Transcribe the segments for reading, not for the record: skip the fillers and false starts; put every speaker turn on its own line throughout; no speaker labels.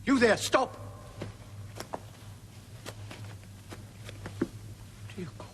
You there, stop! Dear God.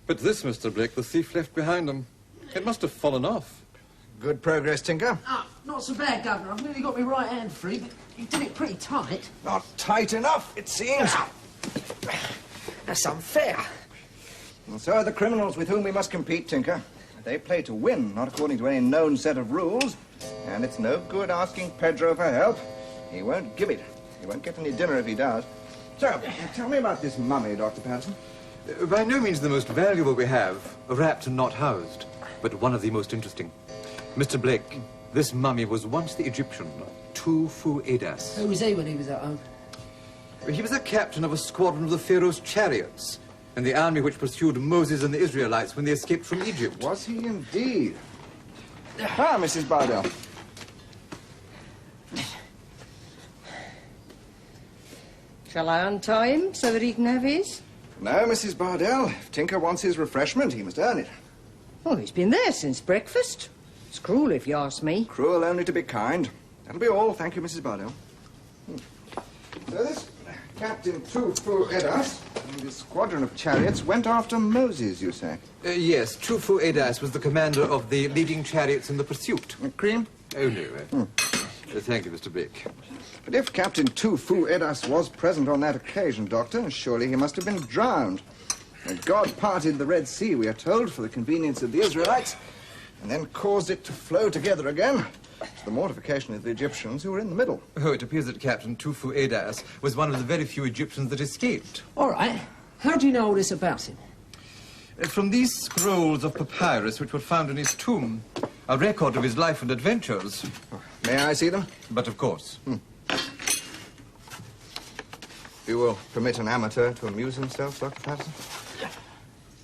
But this, Mr. Blake, the thief left behind him. It must have fallen off.
Good progress, Tinker.
Ah, not so bad, Governor. I've nearly got my right hand free, but you did it pretty tight.
Not tight enough, it seems.
That's unfair.
And so are the criminals with whom we must compete, Tinker. They play to win, not according to any known set of rules. And it's no good asking Pedro for help. He won't give it. He won't get any dinner if he does. So, tell me about this mummy, Dr. Patterson.
By no means the most valuable we have, wrapped and not housed, but one of the most interesting. Mr. Blake, this mummy was once the Egyptian, Tufu-Edas.
Who was he when he was at home?
He was the captain of a squadron of the Pharaoh's chariots, and the army which pursued Moses and the Israelites when they escaped from Egypt.
Was he indeed? Ah, Mrs. Bardell.
Shall I untie him so that he can have his?
No, Mrs. Bardell. If Tinker wants his refreshment, he must earn it.
Oh, he's been there since breakfast. It's cruel, if you ask me.
Cruel only to be kind. That'll be all. Thank you, Mrs. Bardell. So this Captain Tufu-Edas and his squadron of chariots went after Moses, you say?
Yes, Tufu-Edas was the commander of the leading chariots in the pursuit.
Cream?
Oh, no. Thank you, Mr. Blake.
But if Captain Tufu-Edas was present on that occasion, Doctor, surely he must have been drowned. And God parted the Red Sea, we are told, for the convenience of the Israelites, and then caused it to flow together again, to the mortification of the Egyptians who were in the middle.
Oh, it appears that Captain Tufu-Edas was one of the very few Egyptians that escaped.
All right. How do you know all this about him?
From these scrolls of papyrus which were found in his tomb, a record of his life and adventures.
May I see them?
But of course.
You will permit an amateur to amuse himself, Dr. Patterson?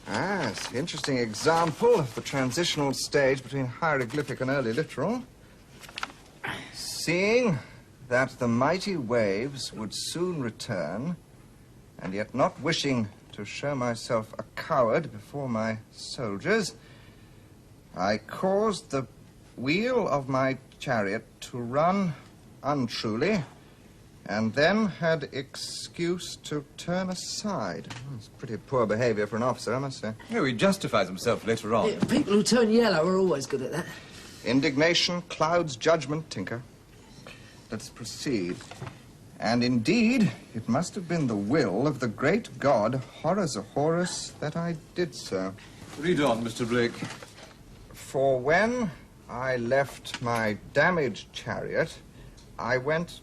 Ah, it's an interesting example of the transitional stage between hieroglyphic and early literal. Seeing that the mighty waves would soon return, and yet not wishing to show myself a coward before my soldiers, I caused the wheel of my chariot to run untruly and then had excuse to turn aside. It's pretty poor behaviour for an officer, I must say.
No, he justifies himself later on.
Yeah, people who turn yellow are always good at that.
Indignation clouds judgment, Tinker. Let's proceed. And indeed, it must have been the will of the great god Horus that I did so.
Read on, Mr. Blake.
For when I left my damaged chariot, I went...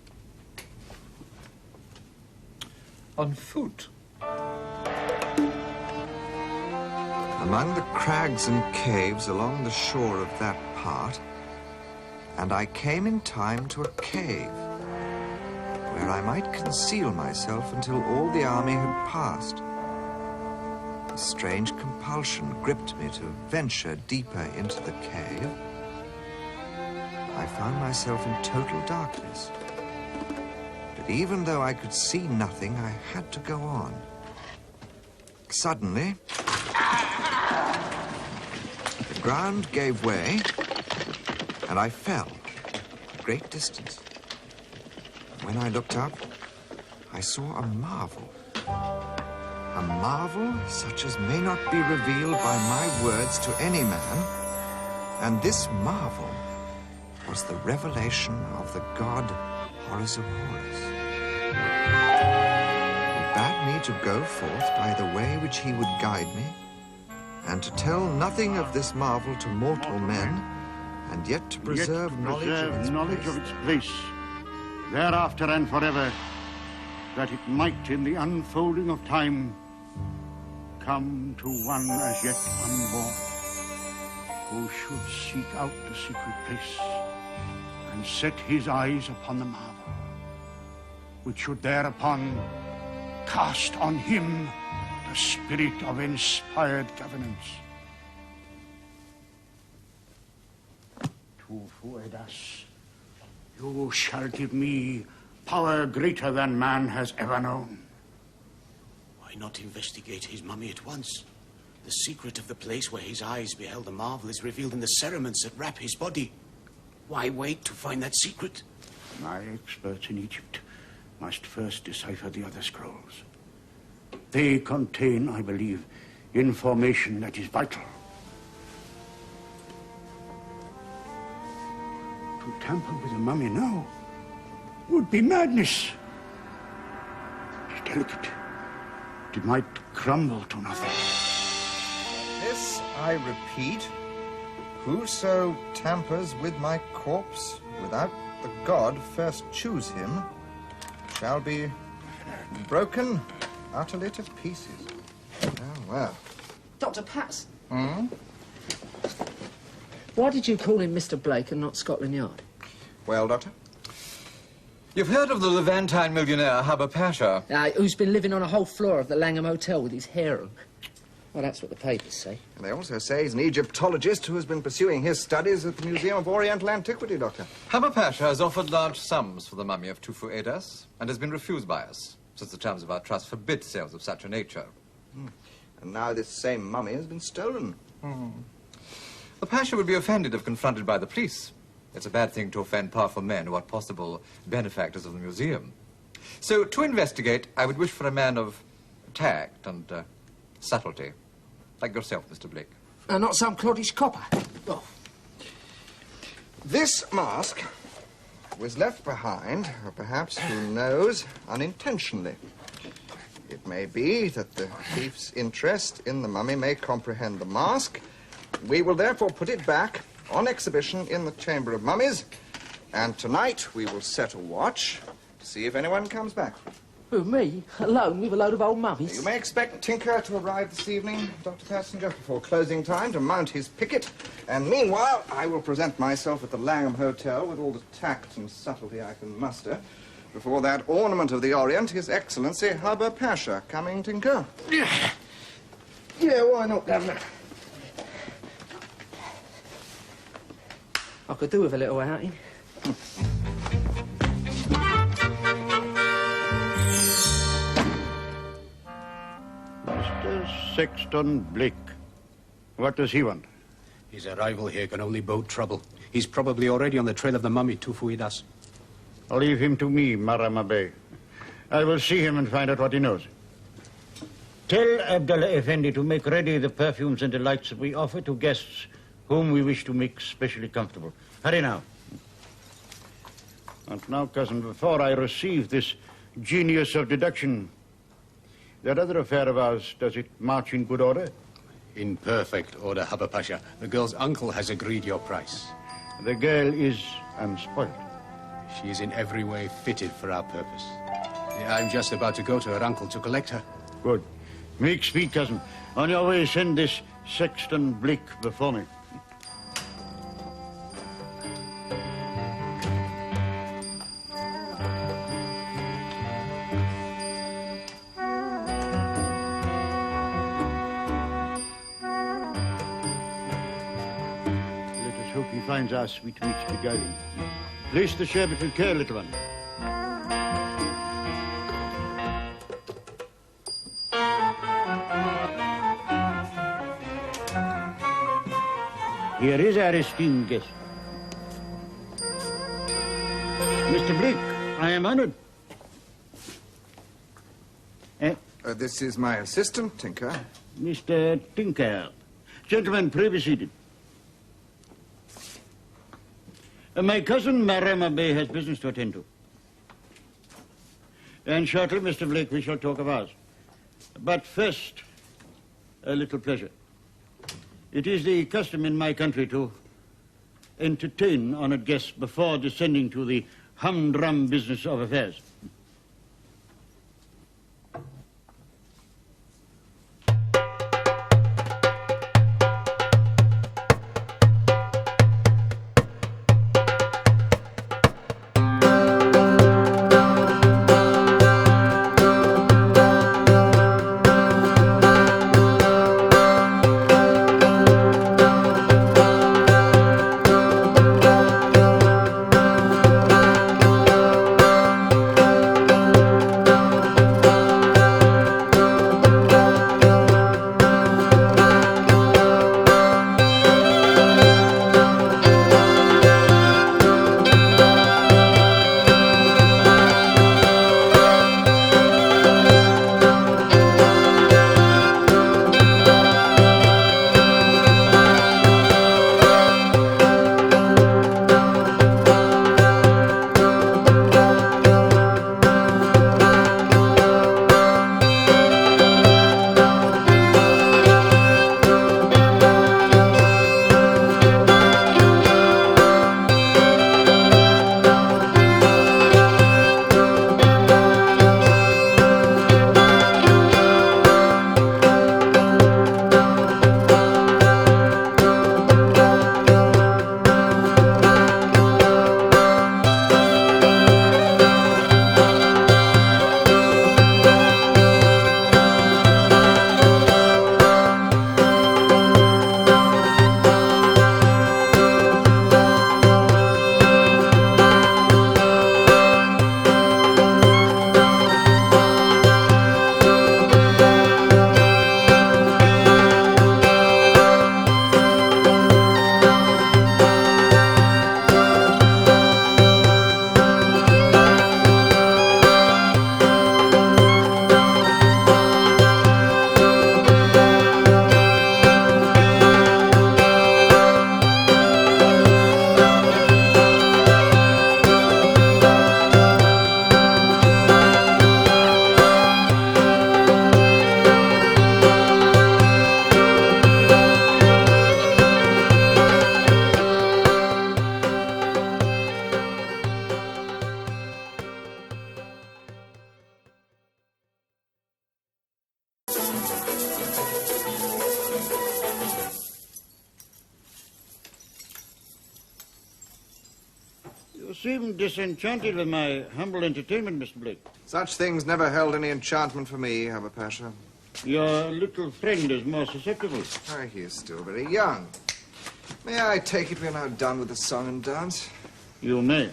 On foot.
among the crags and caves along the shore of that part, and I came in time to a cave where I might conceal myself until all the army had passed. A strange compulsion gripped me to venture deeper into the cave. I found myself in total darkness. But even though I could see nothing, I had to go on. Suddenly, the ground gave way, and I fell a great distance. When I looked up, I saw a marvel. A marvel such as may not be revealed by my words to any man. And this marvel was the revelation of the god Horus of Horus. He bade me to go forth by the way which he would guide me, and to tell nothing of this marvel to mortal men, and yet to preserve knowledge of its place.
Thereafter and forever, that it might in the unfolding of time come to one as yet unborn, who should seek out the secret place and set his eyes upon the marvel, which should thereupon cast on him the spirit of inspired governance. To Fuedas, you shall give me power greater than man has ever known.
Why not investigate his mummy at once? The secret of the place where his eyes beheld the marvel is revealed in the cerements that wrap his body. Why wait to find that secret?
My experts in Egypt must first decipher the other scrolls. They contain, I believe, information that is vital. To tamper with a mummy now would be madness. It's delicate. It might crumble to nothing.
This I repeat, whoso tampers with my corpse without the god first choose him shall be broken utterly to pieces. Oh, well.
Dr. Patterson.
Hmm?
Why did you call him Mr. Blake and not Scotland Yard?
Well, Doctor?
You've heard of the Levantine millionaire, Hubba Pasha?
Who's been living on a whole floor of the Langham Hotel with his harem. Well, that's what the papers say.
And they also say he's an Egyptologist who has been pursuing his studies at the Museum of Oriental Antiquity, Doctor.
Hubba Pasha has offered large sums for the mummy of Tufu Edas and has been refused by us, since the terms of our trust forbid sales of such a nature.
And now this same mummy has been stolen.
The Pasha would be offended if confronted by the police. It's a bad thing to offend powerful men who are possible benefactors of the museum. So, to investigate, I would wish for a man of tact and subtlety. Like yourself, Mr. Blake.
Not some cloddish copper. Oh.
This mask was left behind, or perhaps, who knows, unintentionally. It may be that the thief's interest in the mummy may comprehend the mask. We will therefore put it back on exhibition in the Chamber of Mummies, and tonight we will set a watch to see if anyone comes back.
Who, me? Alone with a load of old mummies?
You may expect Tinker to arrive this evening, Dr. Patterson, just before closing time to mount his picket, and meanwhile I will present myself at the Langham Hotel with all the tact and subtlety I can muster before that ornament of the Orient, His Excellency Hubba Pasha. Coming, Tinker?
Yeah, why not, Governor? I could do with a little outing.
Mr. Sexton Blake. What does he want?
His arrival here can only bode trouble. He's probably already on the trail of the mummy, Tufu Edas.
Leave him to me, Marama Bey. I will see him and find out what he knows. Tell Abdullah Effendi to make ready the perfumes and delights that we offer to guests whom we wish to make specially comfortable. Hurry now. And now, cousin, before I receive this genius of deduction, that other affair of ours, does it march in good order?
In perfect order, Haba Pasha. The girl's uncle has agreed your price.
The girl is unspoiled.
She is in every way fitted for our purpose. I'm just about to go to her uncle to collect her.
Good. Make speed, cousin. On your way, send this Sexton Blake before me. Finds our sweet meats beguiling. Place the sherbet with care, little one. Here is our esteemed guest. Mr. Blake, I am honored.
This is my assistant, Tinker.
Mr. Tinker. Gentlemen, pray be seated. My cousin Marama Bey has business to attend to. And shortly, Mr. Blake, we shall talk of ours. But first, a little pleasure. It is the custom in my country to entertain honored guests before descending to the humdrum business of affairs. You seem disenchanted with my humble entertainment, Mr. Blake.
Such things never held any enchantment for me, Haba Pasha.
Your little friend is more susceptible.
He is still very young. May I take it we're now done with the song and dance?
You may.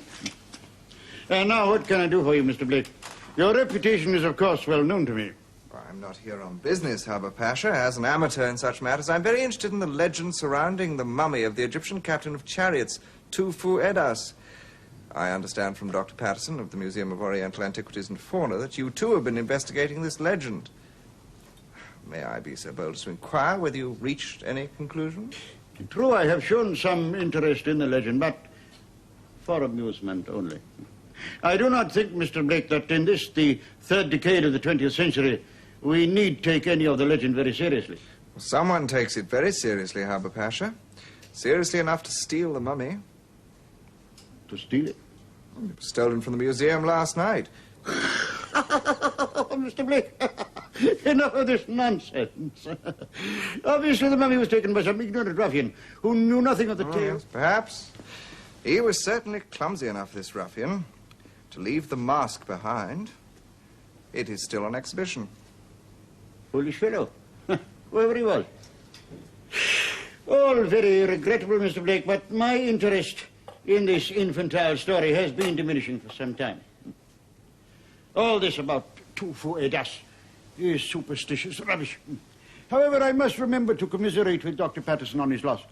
And now, what can I do for you, Mr. Blake? Your reputation is, of course, well known to me.
I'm not here on business, Haba Pasha. As an amateur in such matters, I'm very interested in the legend surrounding the mummy of the Egyptian captain of chariots, Tufu Edas. I understand from Dr. Patterson of the Museum of Oriental Antiquities and Fauna that you too have been investigating this legend. May I be so bold as to inquire whether you reached any conclusion?
True, I have shown some interest in the legend, but for amusement only. I do not think, Mr. Blake, that in this, the third decade of the 20th century, we need take any of the legend very seriously.
Someone takes it very seriously, Harbour Pasha. Seriously enough to steal the mummy.
To steal it?
It was stolen from the museum last night.
Mr. Blake, enough of this nonsense. Obviously, the mummy was taken by some ignorant ruffian who knew nothing of the tale.
Yes, perhaps. He was certainly clumsy enough, this ruffian, to leave the mask behind. It is still on exhibition.
Foolish fellow. Whoever he was. All very regrettable, Mr. Blake, but my interest in this infantile story has been diminishing for some time. All this about tofu edas is superstitious rubbish. However, I must remember to commiserate with Dr. Patterson on his loss.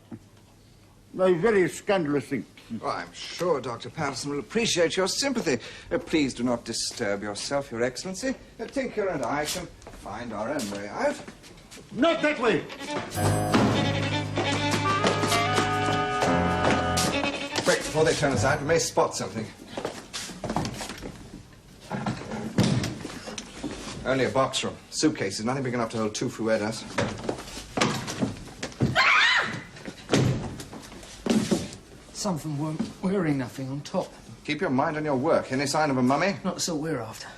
A very scandalous thing.
Oh, I'm sure Dr. Patterson will appreciate your sympathy. Please do not disturb yourself, Your Excellency. Tinker and I can find our own way out.
Not that way.
Quick, before they turn us out, we may spot something. Only a box room. Suitcases, nothing big enough to hold 2 fruedas.
Something wearing nothing on top.
Keep your mind on your work. Any sign of a mummy?
Not the sort we're after.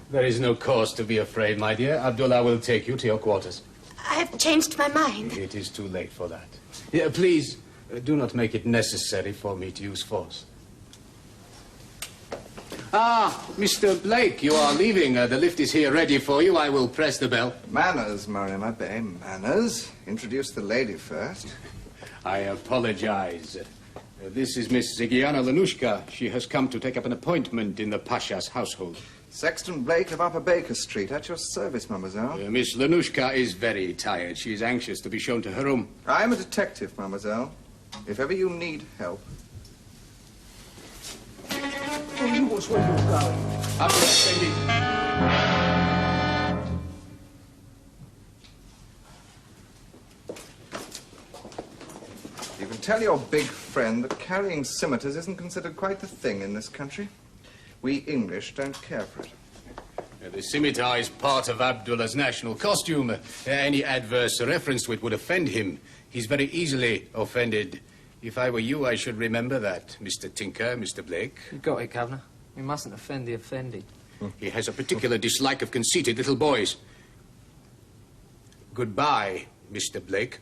There is no cause to be afraid, my dear. Abdullah will take you to your quarters.
I have changed my mind.
It is too late for that. Yeah, please, do not make it necessary for me to use force. Ah, Mr. Blake, you are leaving. The lift is here ready for you. I will press the bell.
Manners, Mariam Bey, manners. Introduce the lady first.
I apologize. This is Miss Zygiana Lanushka. She has come to take up an appointment in the Pasha's household.
Sexton Blake of Upper Baker Street. At your service, mademoiselle.
Miss Lanushka is very tired. She is anxious to be shown to her room.
I am a detective, mademoiselle. If ever you need help.
Oh, you watch where you're going.
Up there, Cindy.
You can tell your big friend that carrying scimitars isn't considered quite the thing in this country. We English don't care for it.
The scimitar is part of Abdullah's national costume. Any adverse reference to it would offend him. He's very easily offended. If I were you, I should remember that, Mr. Tinker, Mr. Blake.
You got it, Governor. We mustn't offend the offended.
He has a particular dislike of conceited little boys. Goodbye, Mr. Blake.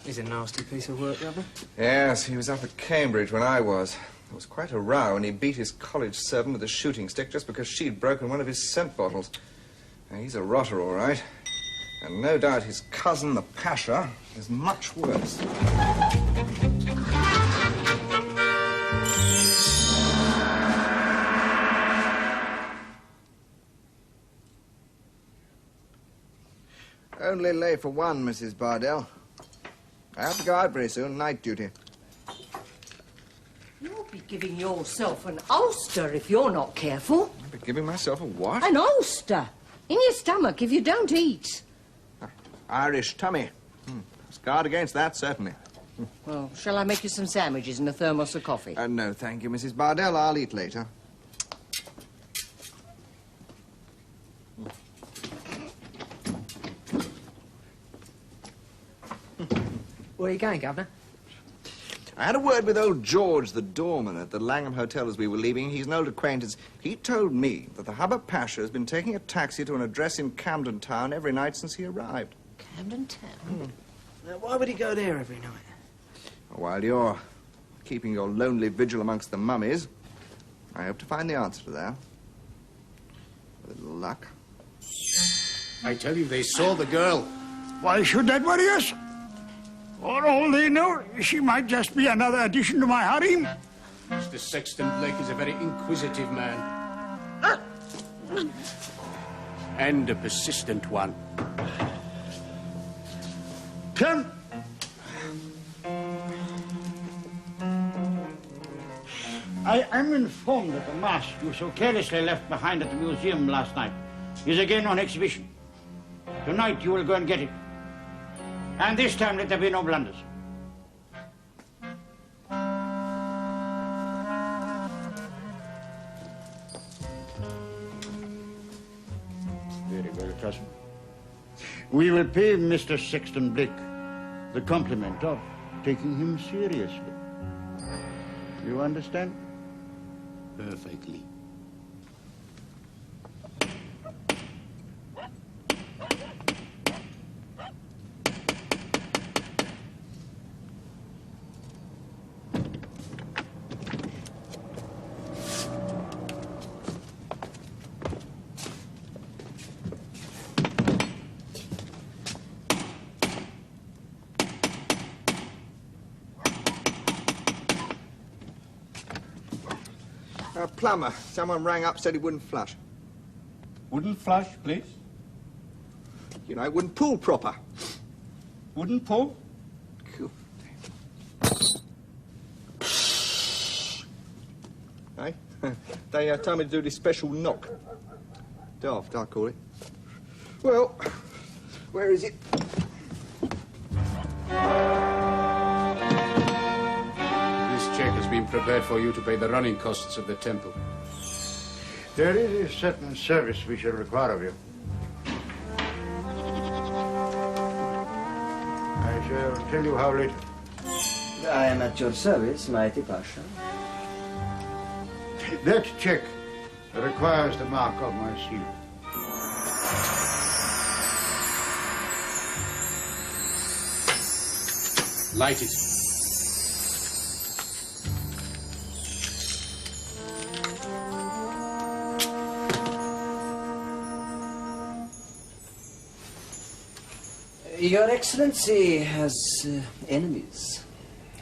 He's a nasty piece of work, Governor.
Yes, he was up at Cambridge when I was. There was quite a row, and he beat his college servant with a shooting stick just because she'd broken one of his scent bottles. Now, he's a rotter, all right. And no doubt his cousin, the Pasha, is much worse. Only lay for one, Mrs. Bardell. I have to go out very soon, night duty.
You'll be giving yourself an ulster if you're not careful.
I'll be giving myself a what?
An ulster. In your stomach if you don't eat.
Irish tummy. Scarred against that, certainly.
Well, shall I make you some sandwiches and a thermos of coffee?
No, thank you, Mrs. Bardell. I'll eat later.
Where are you going, Governor?
I had a word with old George, the doorman, at the Langham Hotel as we were leaving. He's an old acquaintance. He told me that the Hubbard Pasha has been taking a taxi to an address in Camden Town every night since he arrived.
Camden Town? Now, why would he go there every night?
While you're keeping your lonely vigil amongst the mummies, I hope to find the answer to that. With a little luck.
I tell you, they saw the girl.
Why should that worry us? For all they know, she might just be another addition to my harem.
Mr. Sexton Blake is a very inquisitive man. And a persistent one.
Come. I am informed that the mask you so carelessly left behind at the museum last night is again on exhibition. Tonight you will go and get it. And this time let there be no blunders. Very well, cousin. We will pay Mr. Sexton Blake the compliment of taking him seriously. You understand?
Perfectly.
Plumber. Someone rang up, said he wouldn't flush.
Wouldn't flush, please?
You know, it wouldn't pull proper.
Wouldn't pull?
Cool. Hey? They told me to do this special knock. Daft, I call it. Well, where is it?
Check has been prepared for you to pay the running costs of the temple.
There is a certain service we shall require of you. I shall tell you how later.
I am at your service, mighty Pasha.
That check requires the mark of my seal.
Light it.
Your Excellency has enemies.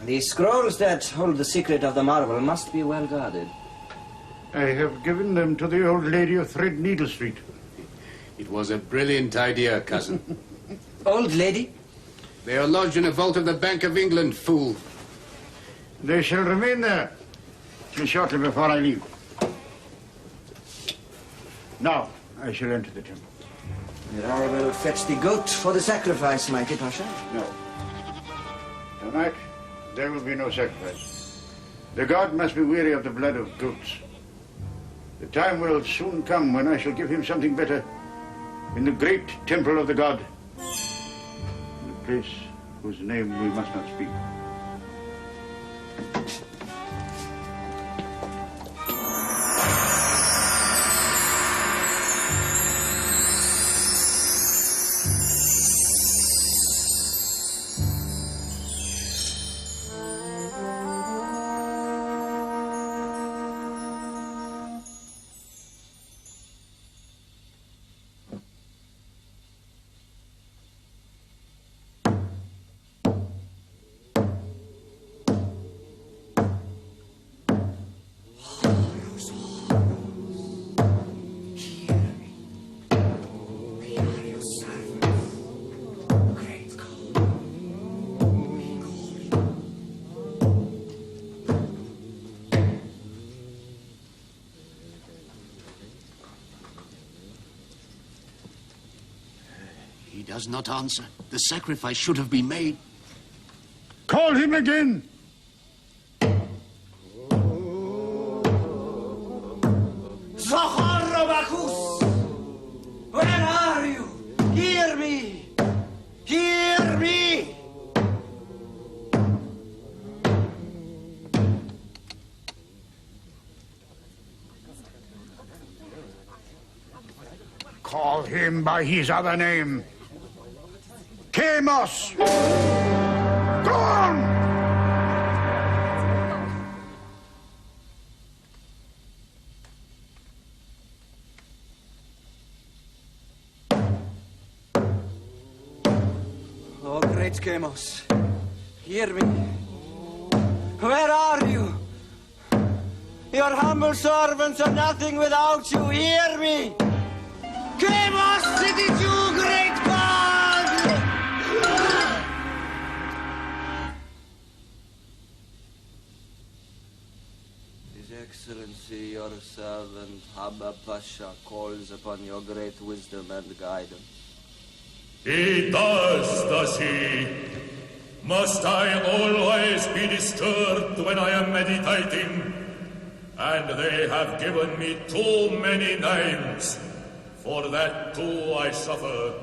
The scrolls that hold the secret of the marvel must be well guarded.
I have given them to the old lady of Threadneedle Street.
It was a brilliant idea, cousin.
Old lady?
They are lodged in a vault of the Bank of England, fool.
They shall remain there till shortly before I leave. Now, I shall enter the temple.
I will fetch the goat for the sacrifice, mighty Pasha.
No. Tonight, there will be no sacrifice. The god must be weary of the blood of goats. The time will soon come when I shall give him something better in the great temple of the god, in a place whose name we must not speak.
He does not answer. The sacrifice should have been made.
Call him again!
Zaharabacus! Where are you? Hear me! Hear me!
Call him by his other name. Chemos! Go on!
great Chemos. Hear me. Where are you? Your humble servants are nothing without you. Hear me. Chemos, it is you, great God! His Excellency, your servant, Habba Pasha, calls upon your great wisdom and guidance.
He does he? Must I always be disturbed when I am meditating? And they have given me too many names. For that too I suffer.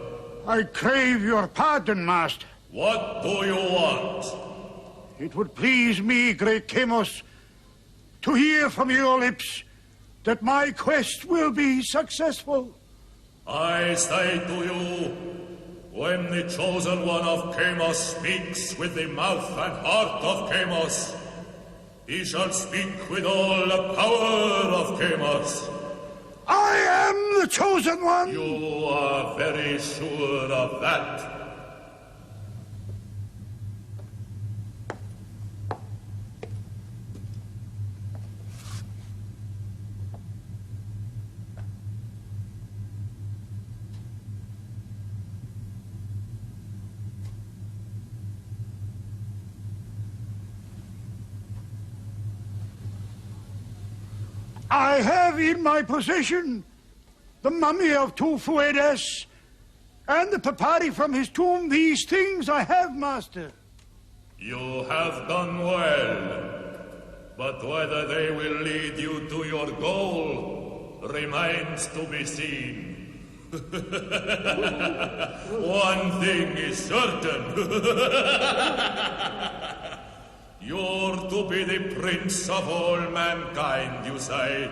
I crave your pardon, master.
What do you want?
It would please me, great Chemos, to hear from your lips that my quest will be successful.
I say to you, when the chosen one of Chemos speaks with the mouth and heart of Chemos, he shall speak with all the power of Chemos.
I am the chosen one!
You are very sure of that.
I have in my possession the mummy of Tufuedes and the papyri from his tomb. These things I have, master.
You have done well, but whether they will lead you to your goal remains to be seen. One thing is certain. You're to be the prince of all mankind, you say.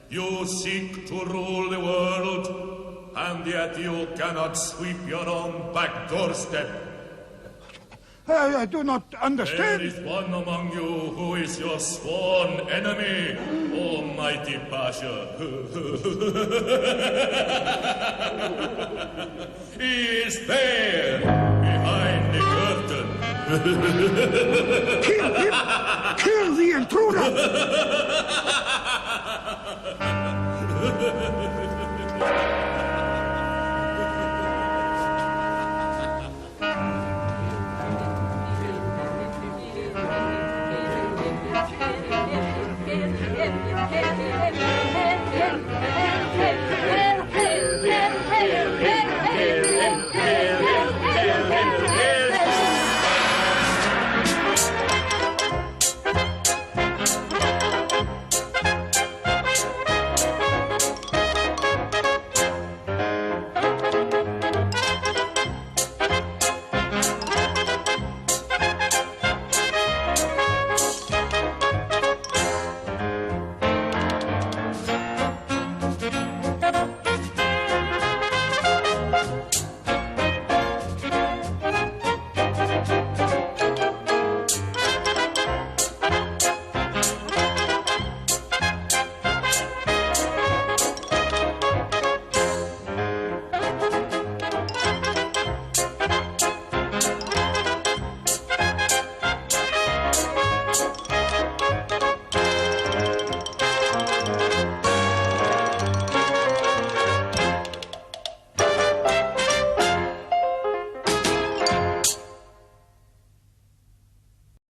You seek to rule the world, and yet you cannot sweep your own back doorstep.
I do not understand.
There is one among you who is your sworn enemy, Almighty Pasha. He is there, behind the curtain.
Kill him! Kill the intruder!